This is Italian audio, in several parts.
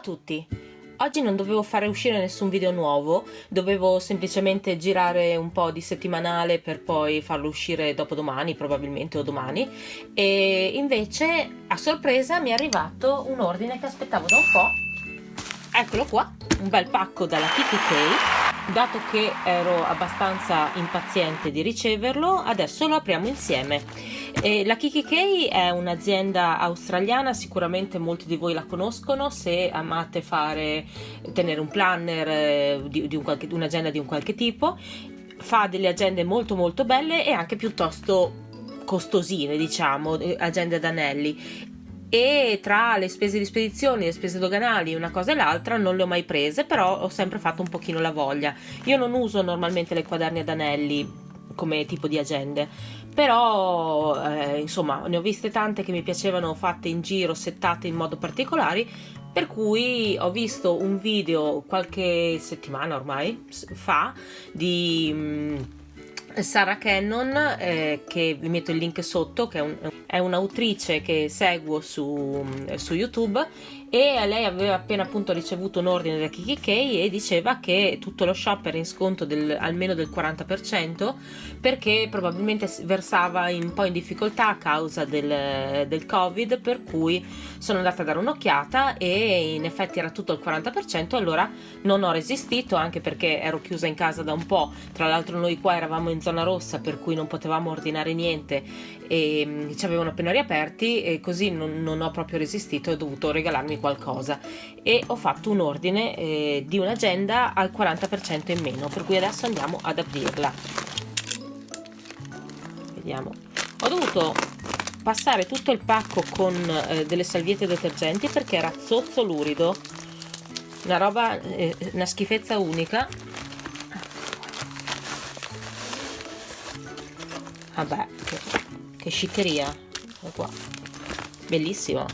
a tutti! Oggi non dovevo fare uscire nessun video nuovo, dovevo semplicemente girare un po' di settimanale per poi farlo uscire dopodomani, probabilmente, o domani, e invece a sorpresa mi è arrivato un ordine che aspettavo da un po'. Eccolo qua, un bel pacco dalla KKK. Dato che ero abbastanza impaziente di riceverlo, adesso lo apriamo insieme. La KKK è un'azienda australiana, sicuramente molti di voi la conoscono se amate tenere un planner di un'agenda di un qualche tipo. Fa delle agende molto molto belle e anche piuttosto costosine, diciamo, agende ad anelli. E tra le spese di spedizione, le spese doganali, una cosa e l'altra non le ho mai prese, però ho sempre fatto un pochino la voglia. Io non uso normalmente le quaderni ad anelli come tipo di agende, però insomma ne ho viste tante che mi piacevano, fatte in giro, settate in modo particolare, per cui ho visto un video qualche settimana ormai fa di Sarah Cannon, che vi metto il link sotto, che è un'autrice che seguo su YouTube, e lei aveva appena appunto ricevuto un ordine da KKK e diceva che tutto lo shop era in sconto almeno del 40%, perché probabilmente versava un po' in difficoltà a causa del Covid, per cui sono andata a dare un'occhiata e in effetti era tutto al 40%. Allora non ho resistito, anche perché ero chiusa in casa da un po', tra l'altro noi qua eravamo in zona rossa, per cui non potevamo ordinare niente e ci avevano appena riaperti, e così non ho proprio resistito e ho dovuto regalarmi qualcosa e ho fatto un ordine di un'agenda al 40% in meno, per cui adesso andiamo ad aprirla. Vediamo. Ho dovuto passare tutto il pacco con delle salviette detergenti perché era zozzo lurido, una roba, una schifezza unica. Vabbè, che sciccheria. Qua. Bellissimo.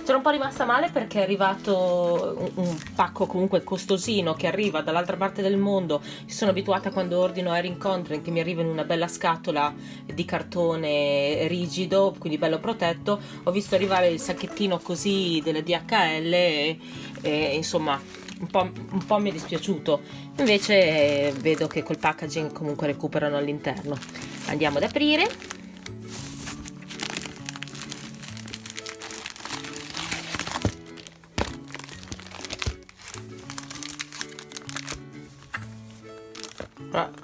Sono un po' rimasta male perché è arrivato un pacco comunque costosino che arriva dall'altra parte del mondo. Mi sono abituata, quando ordino Erin Condren, che mi arriva in una bella scatola di cartone rigido, quindi bello protetto. Ho visto arrivare il sacchettino così delle DHL e insomma un po' mi è dispiaciuto. Invece vedo che col packaging comunque recuperano all'interno. Andiamo ad aprire.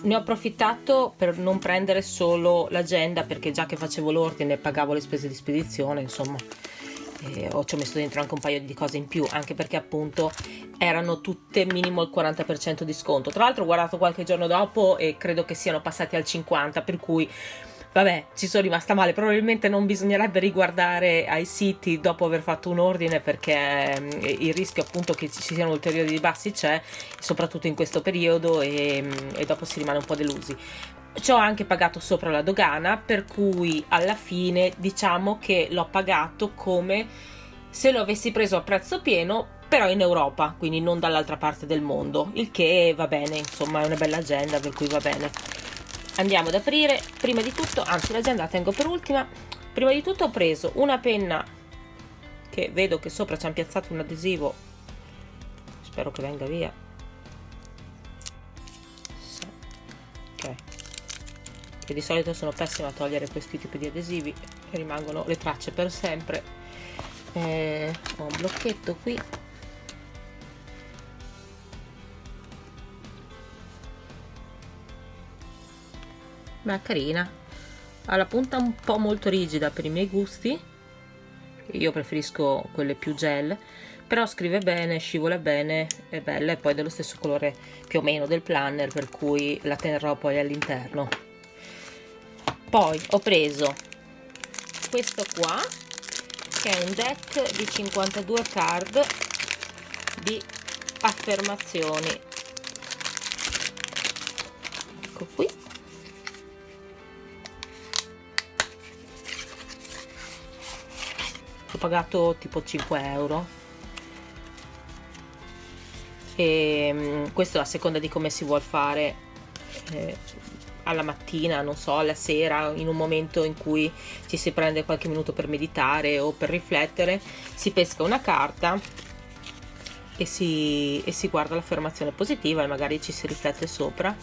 Ne ho approfittato per non prendere solo l'agenda, perché già che facevo l'ordine pagavo le spese di spedizione, insomma, ci ho messo dentro anche un paio di cose in più, anche perché appunto erano tutte minimo al 40% di sconto. Tra l'altro ho guardato qualche giorno dopo e credo che siano passati al 50%, per cui vabbè, ci sono rimasta male. Probabilmente non bisognerebbe riguardare ai siti dopo aver fatto un ordine, perché il rischio appunto che ci siano ulteriori ribassi c'è, soprattutto in questo periodo, e dopo si rimane un po' delusi. Ci ho anche pagato sopra la dogana, per cui alla fine diciamo che l'ho pagato come se lo avessi preso a prezzo pieno, però in Europa, quindi non dall'altra parte del mondo, il che va bene, insomma è una bella agenda, per cui va bene. Andiamo ad aprire. Prima di tutto, anzi l'agenda la tengo per ultima. Prima di tutto ho preso una penna, che vedo che sopra ci hanno piazzato un adesivo, spero che venga via. Ok, che di solito sono pessima a togliere questi tipi di adesivi e rimangono le tracce per sempre. Ho un blocchetto qui. Ma carina, ha la punta un po' molto rigida per i miei gusti, io preferisco quelle più gel, però scrive bene, scivola bene, è bella, e poi dello stesso colore più o meno del planner, per cui la terrò poi all'interno. Poi ho preso questo qua, che è un deck di 52 card di affermazioni. Ecco qui. Ho pagato tipo 5 euro, e questo a seconda di come si vuol fare, alla mattina, non so, alla sera, in un momento in cui ci si prende qualche minuto per meditare o per riflettere, si pesca una carta e si guarda l'affermazione positiva e magari ci si riflette sopra.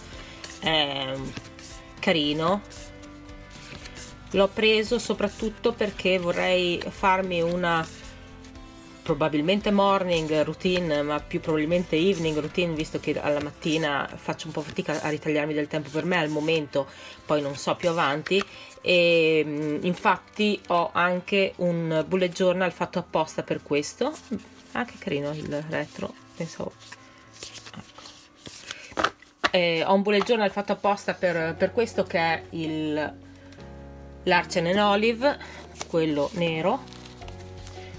È carino. L'ho preso soprattutto perché vorrei farmi una probabilmente morning routine, ma più probabilmente evening routine, visto che alla mattina faccio un po' fatica a ritagliarmi del tempo per me al momento, poi non so più avanti. E infatti ho anche un bullet journal fatto apposta per questo. Ah, che carino il retro, pensavo. Ho un bullet journal fatto apposta per questo, che è l'Archen and Olive, quello nero,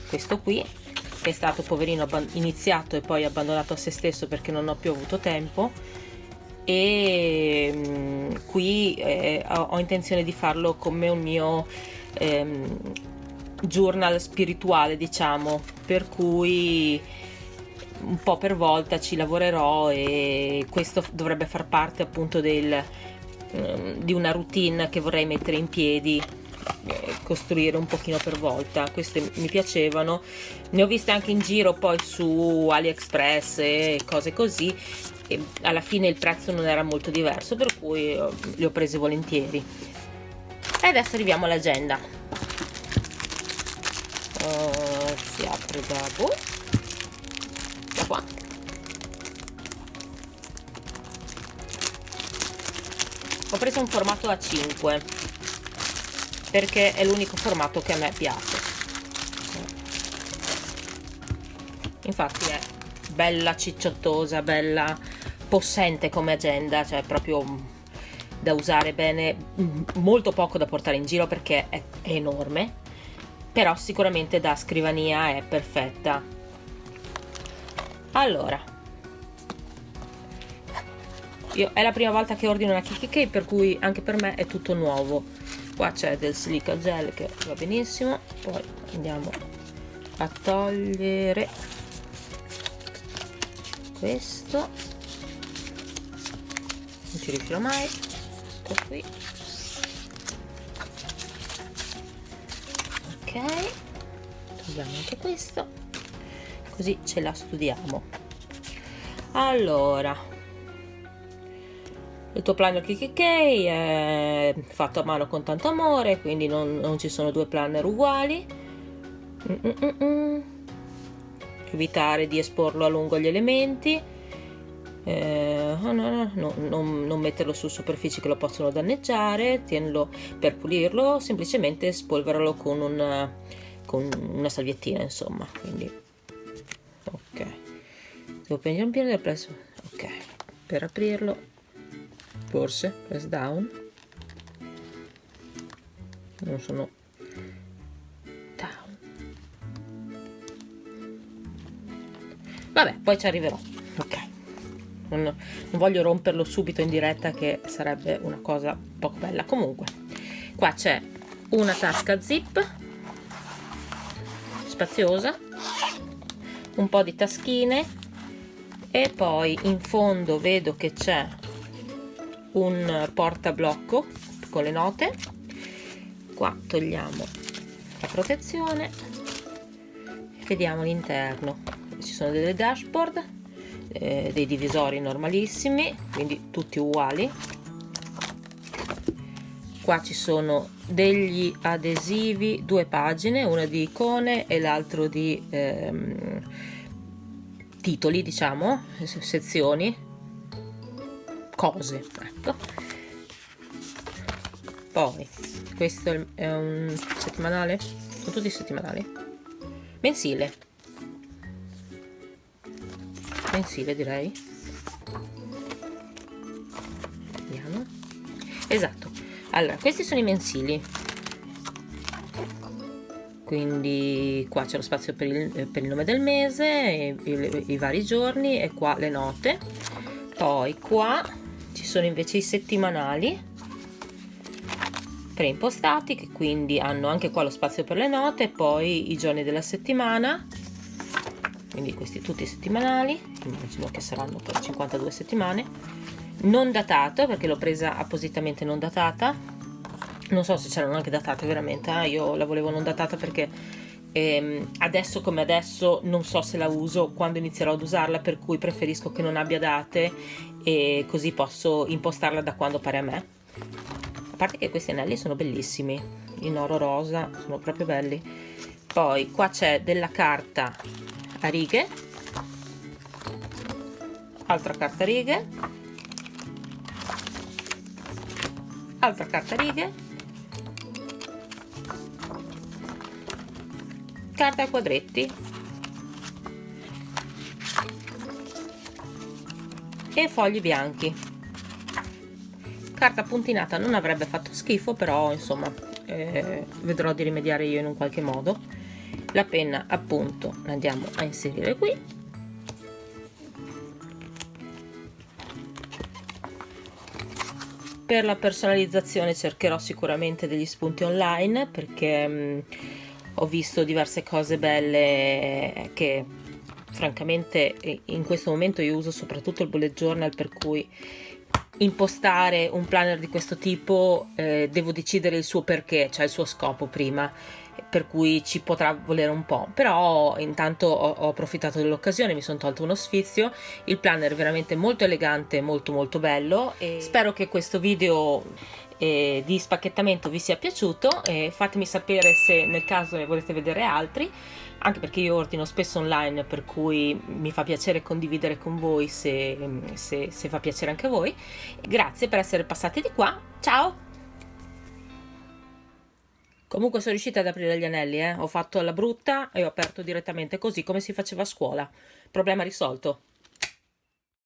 questo qui, che è stato poverino iniziato e poi abbandonato a se stesso perché non ho più avuto tempo. E qui ho intenzione di farlo come un mio journal spirituale, diciamo, per cui un po' per volta ci lavorerò, e questo dovrebbe far parte appunto di una routine che vorrei mettere in piedi, costruire un pochino per volta. Queste mi piacevano, ne ho viste anche in giro poi su AliExpress e cose così, e alla fine il prezzo non era molto diverso, per cui le ho prese volentieri. E adesso arriviamo all'agenda. Si apre da qua. Ho preso un formato A5 perché è l'unico formato che a me piace. Infatti è bella cicciottosa, bella possente come agenda, cioè proprio da usare bene, molto poco da portare in giro perché è enorme, però sicuramente da scrivania è perfetta. Allora, è la prima volta che ordino una KitKat, per cui anche per me è tutto nuovo. Qua c'è del silica gel che va benissimo, poi andiamo a togliere questo, non ci riuscirò mai. Ecco qui, ok, togliamo anche questo, così ce la studiamo. Allora, il tuo planner KitKat è fatto a mano con tanto amore, quindi non ci sono due planner uguali. Evitare di esporlo a lungo agli elementi, non metterlo su superfici che lo possono danneggiare, tienilo per pulirlo, semplicemente spolveralo con una salviettina, insomma. Quindi ok, devo prendere un piede del presso, ok, per aprirlo forse press down, non sono down, vabbè, poi ci arriverò. Ok, non voglio romperlo subito in diretta, che sarebbe una cosa poco bella. Comunque qua c'è una tasca zip spaziosa, un po' di taschine, e poi in fondo vedo che c'è un portablocco con le note. Qua togliamo la protezione, vediamo l'interno. Ci sono delle dashboard, dei divisori normalissimi, quindi tutti uguali. Qua ci sono degli adesivi, 2 pagine, una di icone e l'altro di titoli, diciamo, sezioni, cose, ecco. Poi questo è un settimanale, sono tutti settimanali, mensile direi, vediamo, esatto. Allora, questi sono i mensili, quindi qua c'è lo spazio per il nome del mese, i vari giorni, e qua le note. Poi qua ci sono invece i settimanali preimpostati, che quindi hanno anche qua lo spazio per le note, e poi i giorni della settimana, quindi questi tutti settimanali, immagino che saranno per 52 settimane, non datato perché l'ho presa appositamente non datata, non so se c'erano anche datate veramente, io la volevo non datata perché Adesso come adesso non so se la uso quando inizierò ad usarla, per cui preferisco che non abbia date e così posso impostarla da quando pare a me. A parte che questi anelli sono bellissimi, in oro rosa, sono proprio belli. Poi qua c'è della carta a righe, altra carta a righe, altra carta a righe, carta a quadretti e fogli bianchi. Carta puntinata non avrebbe fatto schifo, però insomma vedrò di rimediare io in un qualche modo. La penna appunto la andiamo a inserire qui. Per la personalizzazione cercherò sicuramente degli spunti online, perché ho visto diverse cose belle che francamente in questo momento io uso soprattutto il bullet journal, per cui impostare un planner di questo tipo devo decidere il suo perché, cioè il suo scopo prima, per cui ci potrà volere un po', però intanto ho approfittato dell'occasione, mi sono tolto uno sfizio. Il planner è veramente molto elegante, molto molto bello, e spero che questo video di spacchettamento vi sia piaciuto, e fatemi sapere se nel caso ne volete vedere altri, anche perché io ordino spesso online, per cui mi fa piacere condividere con voi se fa piacere anche a voi. Grazie per essere passati di qua, ciao! Comunque sono riuscita ad aprire gli anelli, ho fatto alla brutta e ho aperto direttamente così come si faceva a scuola. Problema risolto.